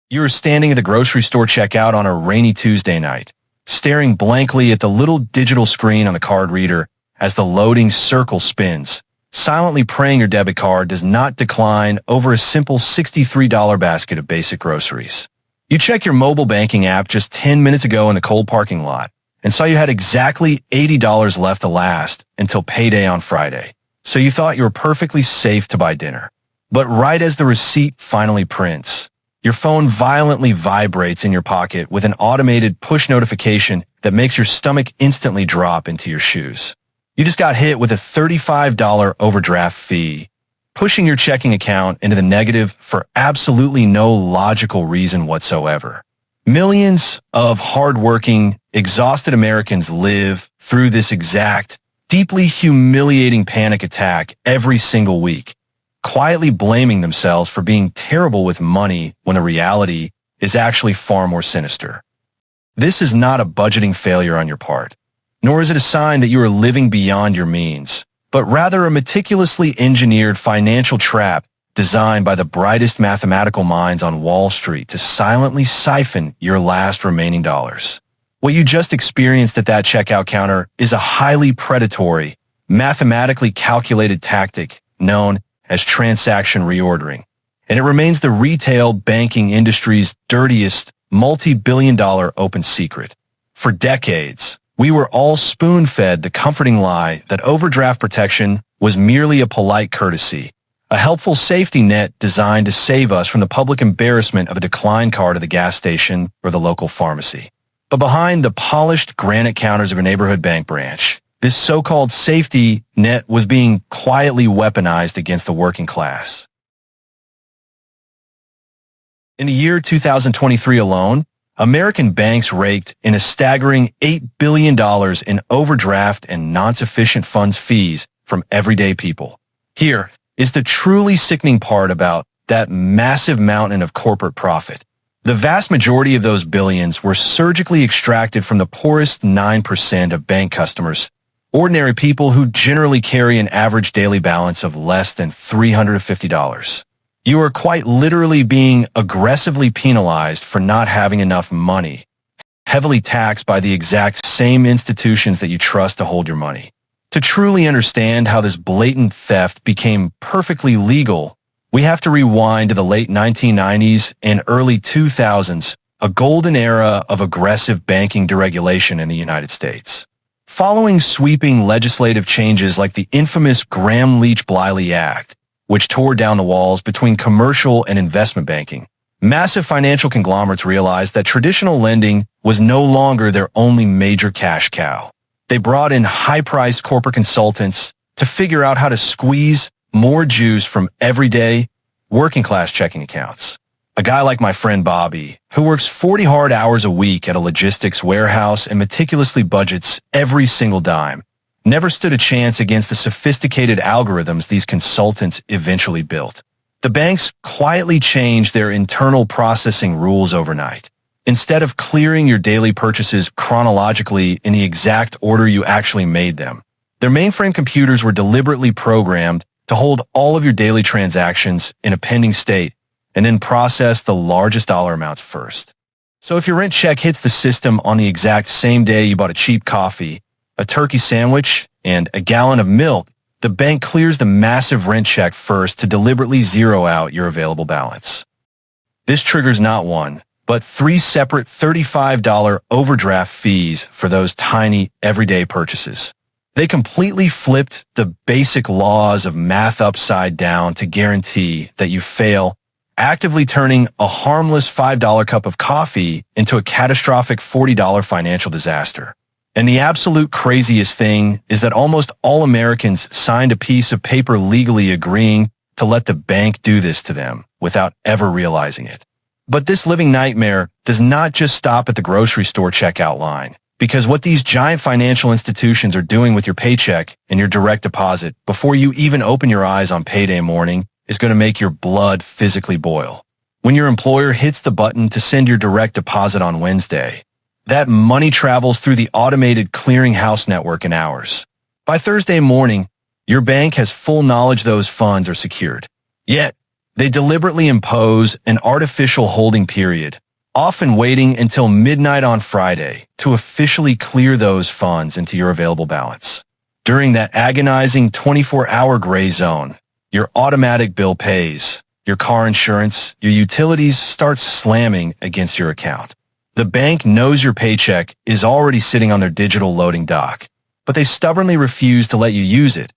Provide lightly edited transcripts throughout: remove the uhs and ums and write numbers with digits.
You are standing at the grocery store checkout on a rainy Tuesday night, staring blankly at the little digital screen on the card reader as the loading circle spins, silently praying your debit card does not decline over a simple $63 basket of basic groceries. You check your mobile banking app just 10 minutes ago in the cold parking lot and saw you had exactly $80 left to last until payday on Friday, so you thought you were perfectly safe to buy dinner. But right as the receipt finally prints, your phone violently vibrates in your pocket with an automated push notification that makes your stomach instantly drop into your shoes. You just got hit with a $35 overdraft fee, pushing your checking account into the negative for absolutely no logical reason whatsoever. Millions of hardworking, exhausted Americans live through this exact, deeply humiliating panic attack every single week, quietly blaming themselves for being terrible with money when the reality is actually far more sinister. This is not a budgeting failure on your part, nor is it a sign that you are living beyond your means, but rather a meticulously engineered financial trap designed by the brightest mathematical minds on Wall Street to silently siphon your last remaining dollars. What you just experienced at that checkout counter is a highly predatory, mathematically calculated tactic known as transaction reordering, and it remains the retail banking industry's dirtiest, multi-billion-dollar open secret. For decades, we were all spoon-fed the comforting lie that overdraft protection was merely a polite courtesy, a helpful safety net designed to save us from the public embarrassment of a decline card at the gas station or the local pharmacy. But behind the polished granite counters of a neighborhood bank branch, this so-called safety net was being quietly weaponized against the working class. In the year 2023 alone, American banks raked in a staggering $8 billion in overdraft and non-sufficient funds fees from everyday people. Here is the truly sickening part about that massive mountain of corporate profit. The vast majority of those billions were surgically extracted from the poorest 9% of bank customers, ordinary people who generally carry an average daily balance of less than $350. You are quite literally being aggressively penalized for not having enough money, heavily taxed by the exact same institutions that you trust to hold your money. To truly understand how this blatant theft became perfectly legal, we have to rewind to the late 1990s and early 2000s, a golden era of aggressive banking deregulation in the United States. Following sweeping legislative changes like the infamous Gramm-Leach-Bliley Act, which tore down the walls between commercial and investment banking, massive financial conglomerates realized that traditional lending was no longer their only major cash cow. They brought in high-priced corporate consultants to figure out how to squeeze more juice from everyday, working-class checking accounts. A guy like my friend Bobby, who works 40 hard hours a week at a logistics warehouse and meticulously budgets every single dime, never stood a chance against the sophisticated algorithms these consultants eventually built. The banks quietly changed their internal processing rules overnight. Instead of clearing your daily purchases chronologically in the exact order you actually made them, their mainframe computers were deliberately programmed to hold all of your daily transactions in a pending state and then process the largest dollar amounts first. So if your rent check hits the system on the exact same day you bought a cheap coffee, a turkey sandwich, and a gallon of milk, the bank clears the massive rent check first to deliberately zero out your available balance. This triggers not one, but 3 separate $35 overdraft fees for those tiny, everyday purchases. They completely flipped the basic laws of math upside down to guarantee that you fail, actively turning a harmless $5 cup of coffee into a catastrophic $40 financial disaster. And the absolute craziest thing is that almost all Americans signed a piece of paper legally agreeing to let the bank do this to them without ever realizing it. But this living nightmare does not just stop at the grocery store checkout line, because what these giant financial institutions are doing with your paycheck and your direct deposit before you even open your eyes on payday morning is going to make your blood physically boil. When your employer hits the button to send your direct deposit on Wednesday, that money travels through the automated clearinghouse network in hours. By Thursday morning, your bank has full knowledge those funds are secured. Yet, They deliberately impose an artificial holding period, often waiting until midnight on Friday to officially clear those funds into your available balance. During that agonizing 24-hour gray zone, your automatic bill pays, your car insurance, your utilities start slamming against your account. The bank knows your paycheck is already sitting on their digital loading dock, but they stubbornly refuse to let you use it,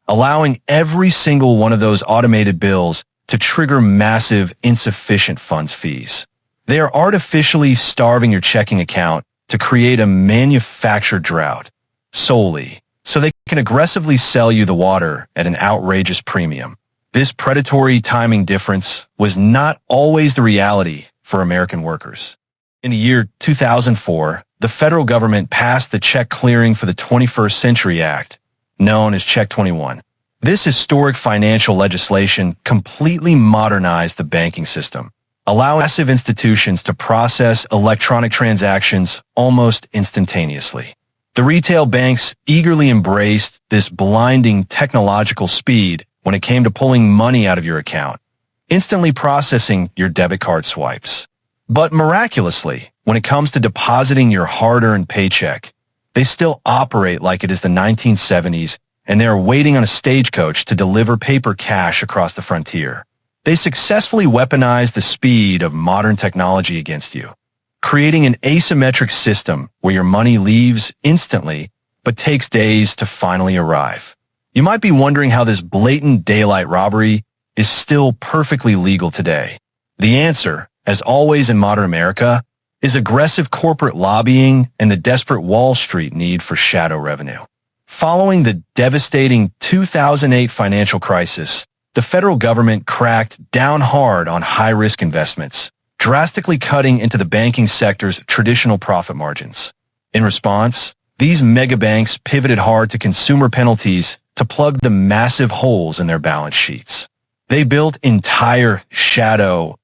allowing every single one of those automated bills to trigger massive insufficient funds fees. They are artificially starving your checking account to create a manufactured drought solely so they can aggressively sell you the water at an outrageous premium. This predatory timing difference was not always the reality for American workers. In the year 2004, the federal government passed the Check Clearing for the 21st Century Act, known as Check 21. This historic financial legislation completely modernized the banking system, allowing massive institutions to process electronic transactions almost instantaneously. The retail banks eagerly embraced this blinding technological speed when it came to pulling money out of your account, instantly processing your debit card swipes. But miraculously, when it comes to depositing your hard-earned paycheck, they still operate like it is the 1970s, and they are waiting on a stagecoach to deliver paper cash across the frontier. They successfully weaponized the speed of modern technology against you, creating an asymmetric system where your money leaves instantly but takes days to finally arrive. You might be wondering how this blatant daylight robbery is still perfectly legal today. The answer, as always in modern America, is aggressive corporate lobbying and the desperate Wall Street need for shadow revenue. Following the devastating 2008 financial crisis, the federal government cracked down hard on high-risk investments, drastically cutting into the banking sector's traditional profit margins. In response, these megabanks pivoted hard to consumer penalties to plug the massive holes in their balance sheets. They built entire shadow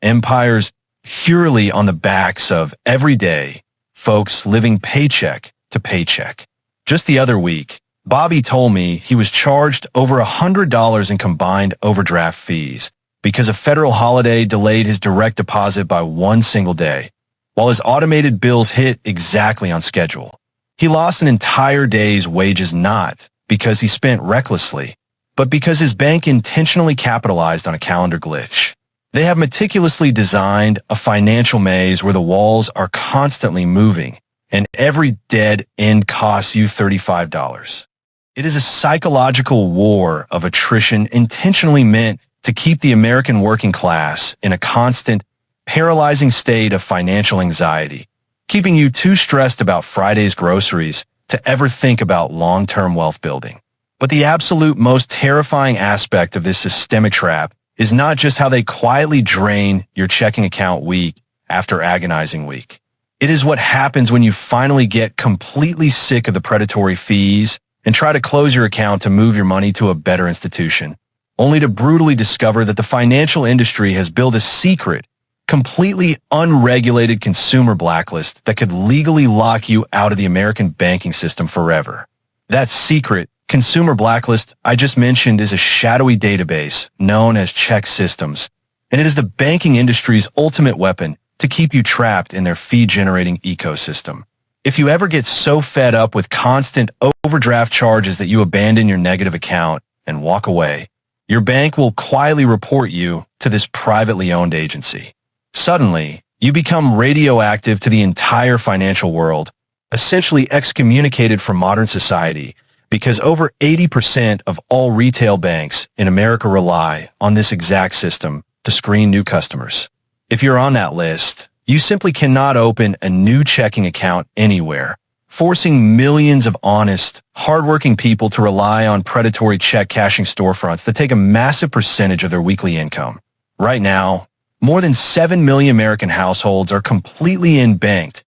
empires purely on the backs of everyday folks living paycheck to paycheck. Just the other week, Bobby told me he was charged over $100 in combined overdraft fees because a federal holiday delayed his direct deposit by one single day, while his automated bills hit exactly on schedule. He lost an entire day's wages not because he spent recklessly, but because his bank intentionally capitalized on a calendar glitch. They have meticulously designed a financial maze where the walls are constantly moving, and every dead end costs you $35. It is a psychological war of attrition intentionally meant to keep the American working class in a constant, paralyzing state of financial anxiety, keeping you too stressed about Friday's groceries to ever think about long-term wealth building. But the absolute most terrifying aspect of this systemic trap is not just how they quietly drain your checking account week after agonizing week. It is what happens when you finally get completely sick of the predatory fees and try to close your account to move your money to a better institution, only to brutally discover that the financial industry has built a secret, completely unregulated consumer blacklist that could legally lock you out of the American banking system forever. That secret consumer blacklist I just mentioned is a shadowy database known as ChexSystems, and it is the banking industry's ultimate weapon to keep you trapped in their fee-generating ecosystem. If you ever get so fed up with constant overdraft charges that you abandon your negative account and walk away, your bank will quietly report you to this privately owned agency. Suddenly, you become radioactive to the entire financial world, essentially excommunicated from modern society, because over 80% of all retail banks in America rely on this exact system to screen new customers. If you're on that list, you simply cannot open a new checking account anywhere, forcing millions of honest, hardworking people to rely on predatory check cashing storefronts that take a massive percentage of their weekly income. Right now, more than 7 million American households are completely unbanked,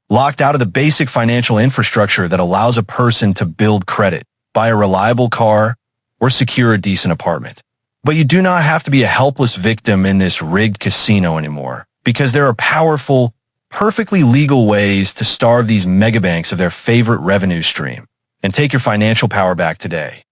locked out of the basic financial infrastructure that allows a person to build credit, buy a reliable car, or secure a decent apartment. But you do not have to be a helpless victim in this rigged casino anymore, because there are powerful, perfectly legal ways to starve these megabanks of their favorite revenue stream and take your financial power back today.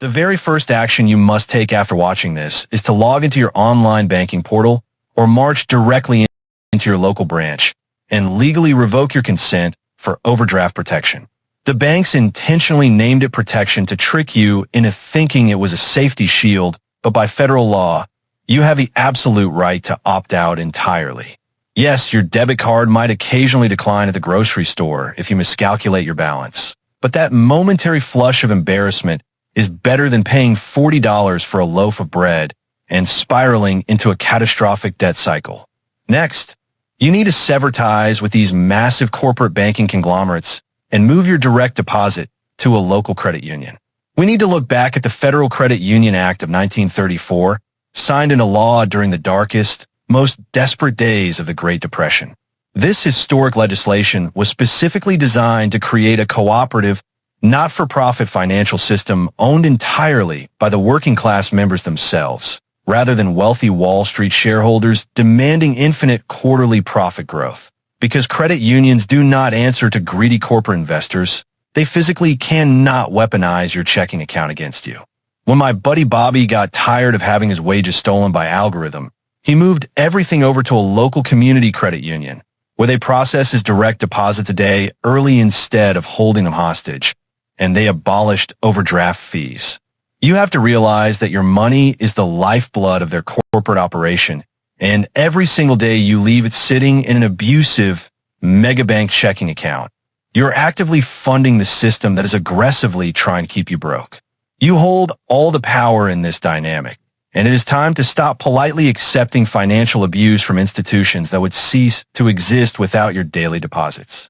The very first action you must take after watching this is to log into your online banking portal or march directly into your local branch and legally revoke your consent for overdraft protection. The banks intentionally named it protection to trick you into thinking it was a safety shield, but by federal law, you have the absolute right to opt out entirely. Yes, your debit card might occasionally decline at the grocery store if you miscalculate your balance, but that momentary flush of embarrassment is better than paying $40 for a loaf of bread and spiraling into a catastrophic debt cycle. Next, you need to sever ties with these massive corporate banking conglomerates and move your direct deposit to a local credit union. We need to look back at the Federal Credit Union Act of 1934, signed into law during the darkest, most desperate days of the Great Depression. This historic legislation was specifically designed to create a cooperative, not-for-profit financial system owned entirely by the working-class members themselves, rather than wealthy Wall Street shareholders demanding infinite quarterly profit growth. Because credit unions do not answer to greedy corporate investors, they physically cannot weaponize your checking account against you. When my buddy Bobby got tired of having his wages stolen by algorithm, he moved everything over to a local community credit union, where they process his direct deposits a day early instead of holding them hostage, and they abolished overdraft fees. You have to realize that your money is the lifeblood of their corporate operation, and every single day you leave it sitting in an abusive megabank checking account. You're actively funding the system that is aggressively trying to keep you broke. You hold all the power in this dynamic, and it is time to stop politely accepting financial abuse from institutions that would cease to exist without your daily deposits.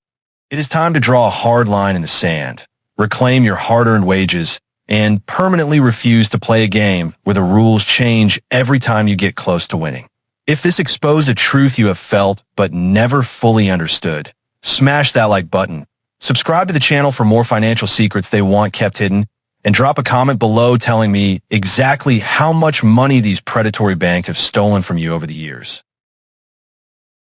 It is time to draw a hard line in the sand, reclaim your hard-earned wages, and permanently refuse to play a game where the rules change every time you get close to winning. If this exposed a truth you have felt but never fully understood, smash that like button, subscribe to the channel for more financial secrets they want kept hidden, and drop a comment below telling me exactly how much money these predatory banks have stolen from you over the years.